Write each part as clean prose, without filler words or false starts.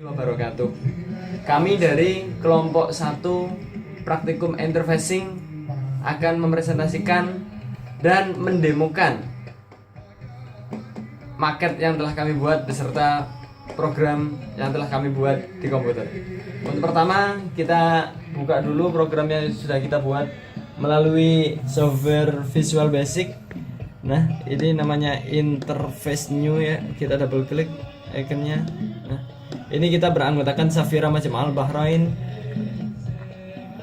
Wabarakatuh. Kami dari kelompok 1 Praktikum Interfacing akan mempresentasikan dan mendemokan maket yang telah kami buat beserta program yang telah kami buat di komputer. Untuk pertama, kita buka dulu program yang sudah kita buat melalui software Visual Basic. Nah, ini namanya Interface New ya. Kita double klik ikonnya. Nah, ini kita beranggotakan Safira Majam Al Bahrain,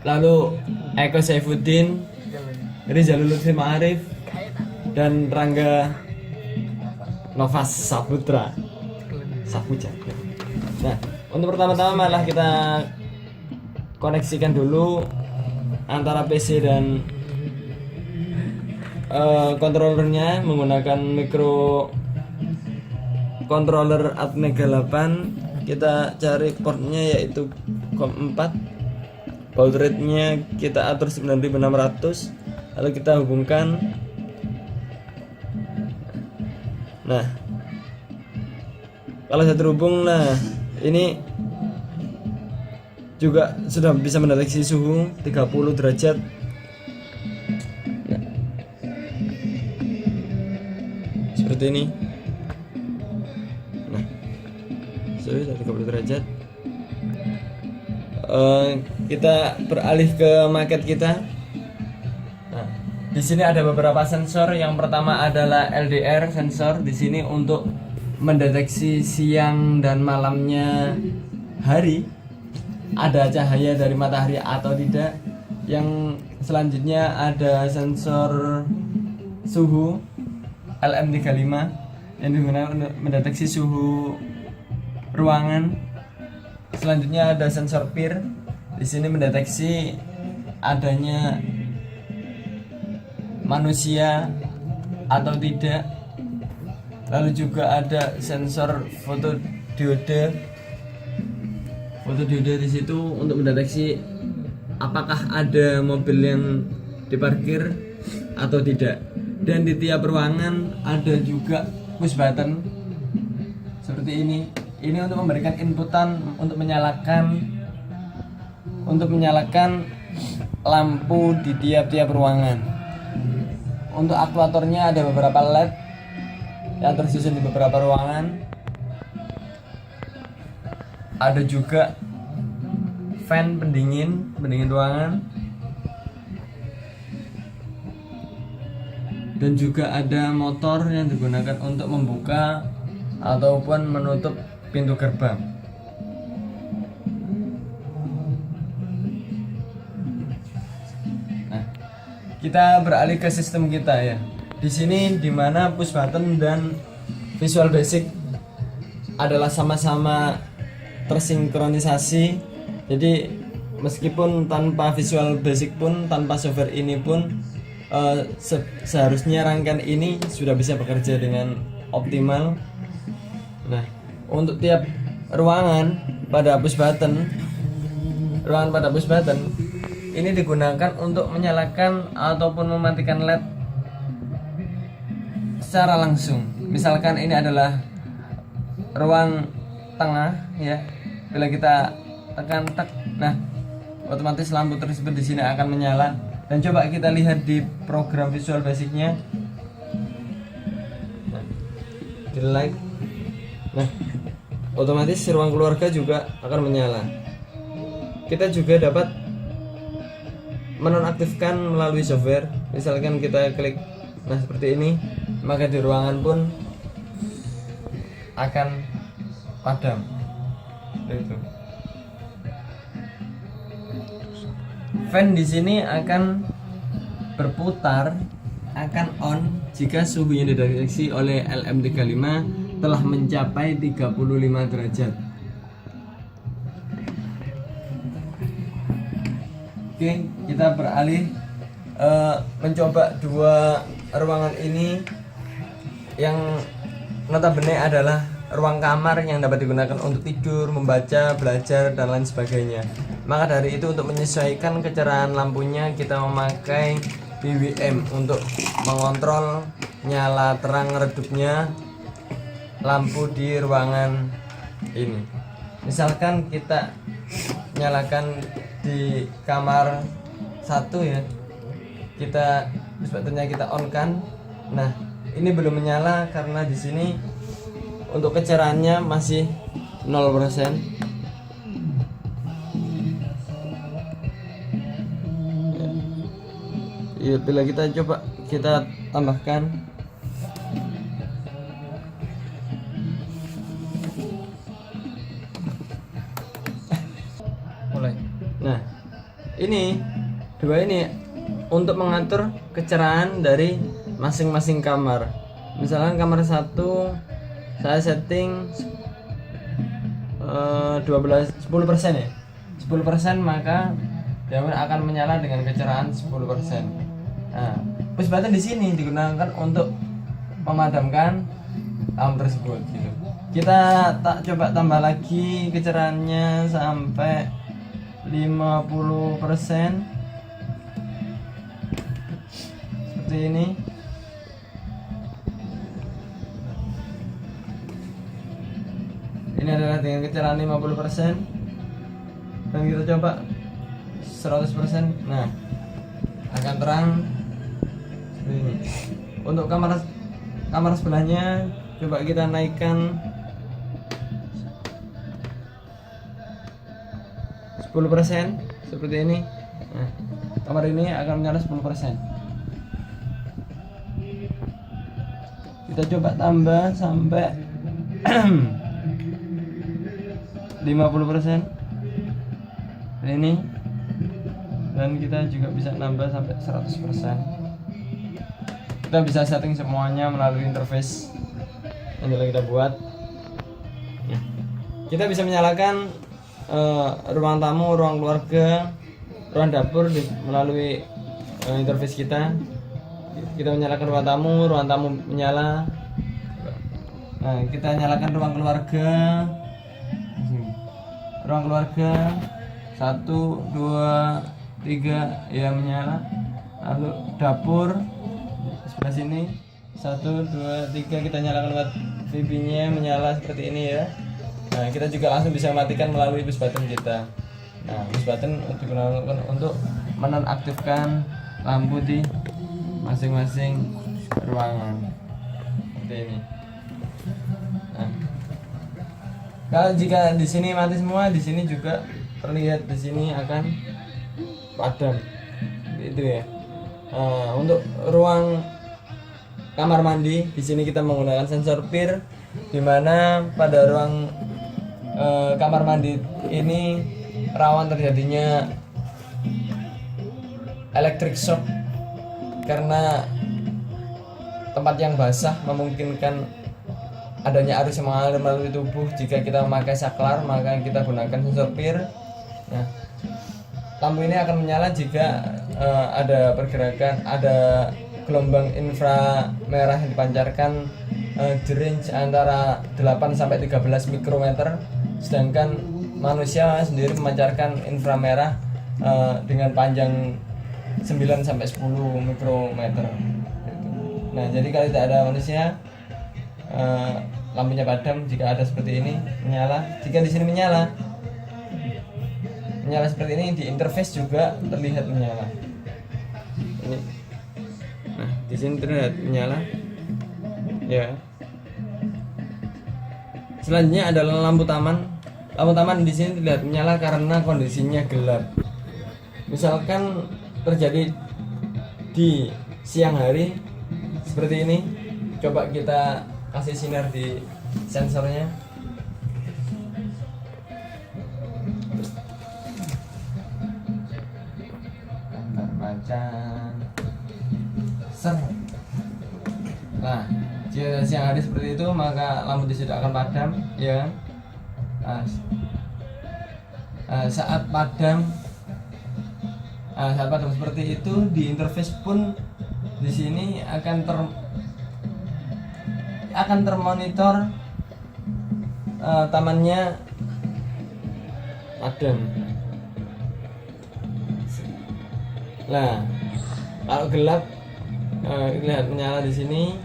lalu Eko Saifuddin, Rizalul Lutfi Ma'arif, dan Rangga Novas Saputra. Nah, untuk pertama-tama malah kita koneksikan dulu antara PC dan controllernya menggunakan micro controller Atmega 8. Kita cari portnya yaitu COM4, baud rate-nya kita atur 9600, lalu kita hubungkan. Nah, kalau saya terhubung, nah ini juga sudah bisa mendeteksi suhu 30 derajat. Nah, seperti ini. Sudah 30 derajat. Kita beralih ke market kita. Nah, di sini ada beberapa sensor. Yang pertama adalah LDR sensor. Di sini untuk mendeteksi siang dan malamnya hari, ada cahaya dari matahari atau tidak. Yang selanjutnya ada sensor suhu LM35 yang digunakan untuk mendeteksi suhu ruangan. Selanjutnya ada sensor PIR. Di sini mendeteksi adanya manusia atau tidak. Lalu juga ada sensor fotodiode. Fotodiode di situ untuk mendeteksi apakah ada mobil yang diparkir atau tidak. Dan di tiap ruangan ada juga push button seperti ini. Ini untuk memberikan inputan untuk menyalakan lampu di tiap-tiap ruangan. Untuk aktuatornya ada beberapa LED yang tersusun di beberapa ruangan. Ada juga fan pendingin ruangan. Dan juga ada motor yang digunakan untuk membuka ataupun menutup pintu gerbang. Nah, kita beralih ke sistem kita ya. Di sini dimana push button dan Visual Basic adalah sama-sama tersinkronisasi. Jadi meskipun tanpa Visual Basic pun, tanpa software ini pun, seharusnya rangkaian ini sudah bisa bekerja dengan optimal. Nah, untuk tiap ruangan pada push button ini digunakan untuk menyalakan ataupun mematikan LED secara langsung. Misalkan ini adalah ruang tengah ya. Bila kita tekan tek, nah otomatis lampu tersebut di sini akan menyala. Dan coba kita lihat di program Visual Basic-nya. Nah, di light. Nah, otomatis ruang keluarga juga akan menyala. Kita juga dapat menonaktifkan melalui software. Misalkan kita klik, nah seperti ini, maka di ruangan pun akan padam. Itu. Fan di sini akan berputar, akan on jika suhu yang dideteksi oleh LM35 telah mencapai 35 derajat. Oke, kita beralih mencoba dua ruangan ini yang notabene adalah ruang kamar yang dapat digunakan untuk tidur, membaca, belajar, dan lain sebagainya. Maka dari itu, untuk menyesuaikan kecerahan lampunya, kita memakai BWM untuk mengontrol nyala terang redupnya lampu di ruangan ini. Misalkan kita nyalakan di kamar 1 ya, kita sebetulnya kita on kan. Nah, ini belum menyala karena di sini untuk kecerahannya masih 0%. Ya, bila kita coba kita tambahkan, mulai. Nah, ini dua ini untuk mengatur kecerahan dari masing-masing kamar. Misalkan kamar 1 saya setting 10% ya. 10%, maka dia akan menyala dengan kecerahan 10%. Nah, push button di sini digunakan untuk memadamkan lampu tersebut gitu. Kita coba tambah lagi kecerahannya sampai 50%. Seperti ini. Ini adalah dengan kecerahan 50%. Dan kita coba 100%. Nah, akan terang seperti ini. Untuk kamar sebelahnya coba kita naikkan 10% seperti ini. Nah, kamar ini akan menyala 10%. Kita coba tambah sampai 50% ini, dan kita juga bisa nambah sampai 100%. Kita bisa setting semuanya melalui interface yang telah kita buat. Kita bisa menyalakan ruang tamu, ruang keluarga, ruang dapur melalui interface kita. Kita menyalakan ruang tamu menyala. Nah, kita nyalakan ruang keluarga. Ruang keluarga 1, 2, 3 ya menyala. Lalu dapur sebelah sini 1, 2, 3 kita nyalakan lewat VB-nya menyala seperti ini ya. Nah, kita juga langsung bisa matikan melalui push button kita. Nah, push button digunakan untuk menonaktifkan lampu di masing-masing ruangan seperti ini. Nah, kalau jika di sini mati semua, di sini juga terlihat di sini akan padam, gitu ya. Untuk ruang kamar mandi, di sini kita menggunakan sensor PIR, di mana pada ruang kamar mandi ini rawan terjadinya electric shock karena tempat yang basah memungkinkan adanya arus yang mengalir melalui tubuh. Jika kita memakai saklar, maka kita gunakan sensor PIR. Nah, lampu ini akan menyala jika ada pergerakan, ada gelombang inframerah yang dipancarkan di range antara 8 sampai 13 mikrometer, sedangkan manusia sendiri memancarkan inframerah dengan panjang 9 sampai 10 mikrometer. Nah, jadi kalau tidak ada manusia, lampunya padam. Jika ada seperti ini menyala. Jika di sini menyala seperti ini, di interface juga terlihat menyala. Ini. Nah, di sini terlihat menyala. Ya. Selanjutnya adalah lampu taman. Lampu taman di sini terlihat menyala karena kondisinya gelap. Misalkan terjadi di siang hari seperti ini, coba kita kasih sinar di sensornya. Gambar macan. Nah, jika siang hari seperti itu, maka lampu di situ akan padam, ya. Saat padam seperti itu, di interface pun di sini akan termonitor tamannya padam. Nah, kalau gelap lihat menyala di sini.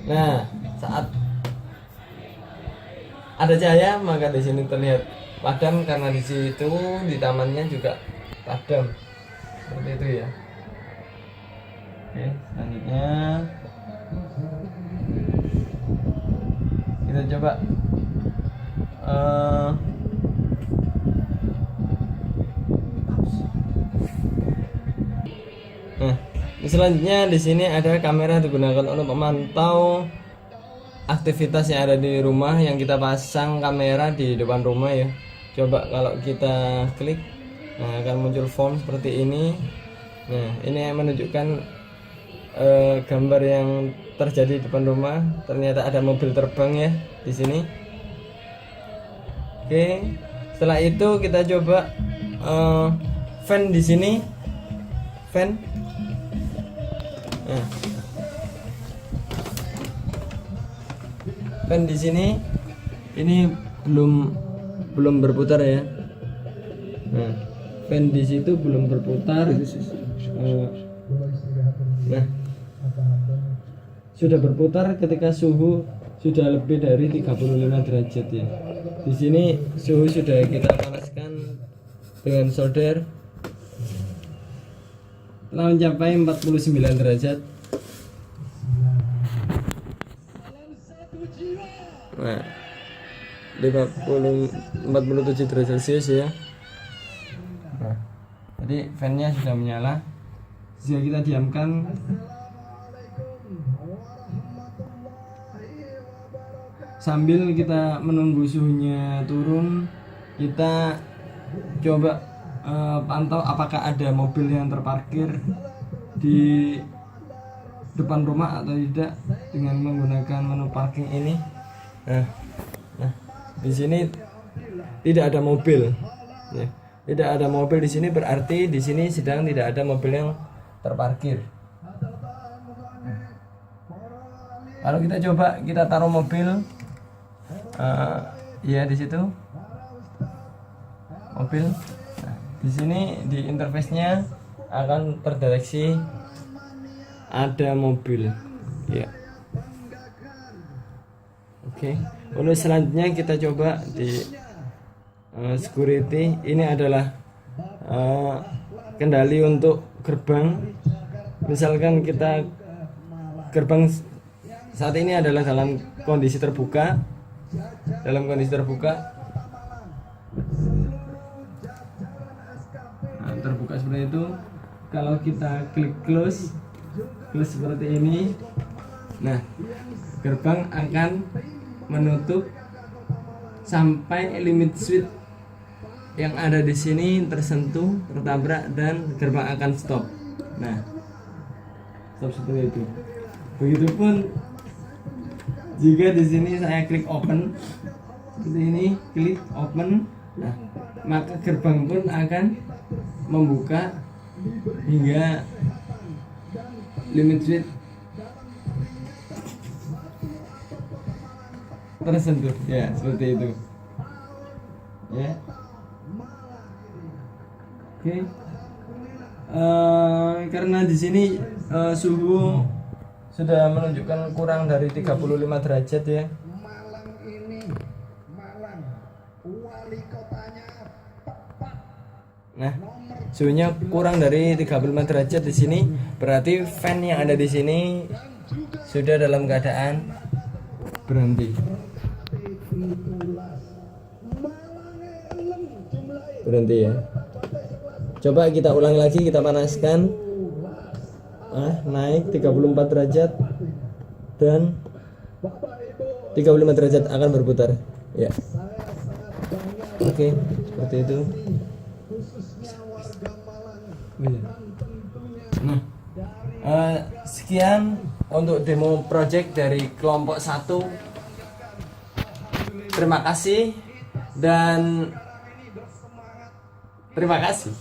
Nah, saat ada cahaya maka di sini terlihat padam, karena di situ di tamannya juga padam seperti itu ya. Oke, selanjutnya kita coba nah, selanjutnya di sini ada kamera digunakan untuk memantau aktivitas yang ada di rumah, yang kita pasang kamera di depan rumah ya. Coba kalau kita klik, nah akan muncul form seperti ini. Nah, ini yang menunjukkan gambar yang terjadi di depan rumah. Ternyata ada mobil terbang ya di sini. Oke, setelah itu kita coba fan di sini, fan. Nah, fan di sini ini belum berputar ya. Nah, fan di situ belum berputar. Nah, sudah berputar ketika suhu sudah lebih dari 35 derajat ya. Di sini suhu sudah kita panaskan dengan solder telah mencapai 49 derajat. Nah, 47 derajat Celcius ya. Nah, jadi fan-nya sudah menyala. Jika kita diamkan sambil kita menunggu suhunya turun, kita coba pantau apakah ada mobil yang terparkir di depan rumah atau tidak dengan menggunakan menu parking ini. Nah, di sini tidak ada mobil. Ya, tidak ada mobil di sini, berarti di sini sedang tidak ada mobil yang terparkir. Kalau kita coba kita taruh mobil, ya di situ mobil. Nah, di sini di interface-nya akan terdeteksi ada mobil. Ya. Oke. Lalu selanjutnya kita coba di security. Ini adalah kendali untuk gerbang. Misalkan kita gerbang saat ini adalah dalam kondisi terbuka. Nah, terbuka seperti itu. Kalau kita klik close seperti ini, nah gerbang akan menutup sampai limit switch yang ada di sini tersentuh, tertabrak, dan gerbang akan stop. Nah, stop seperti itu. Begitupun jika di sini saya klik open seperti ini, klik open, nah maka gerbang pun akan membuka hingga limit switch tersentuh ya, seperti itu ya. Oke. Karena di sini suhu sudah menunjukkan kurang dari 35 derajat ya. Nah, suhunya kurang dari 35 derajat di sini, berarti fan yang ada di sini sudah dalam keadaan berhenti. Berhenti ya. Coba kita ulangi lagi, kita panaskan. Naik 34 derajat dan 35 derajat akan berputar ya. Oke, seperti itu. Nah, sekian untuk demo project dari kelompok 1. Terima kasih dan terima kasih.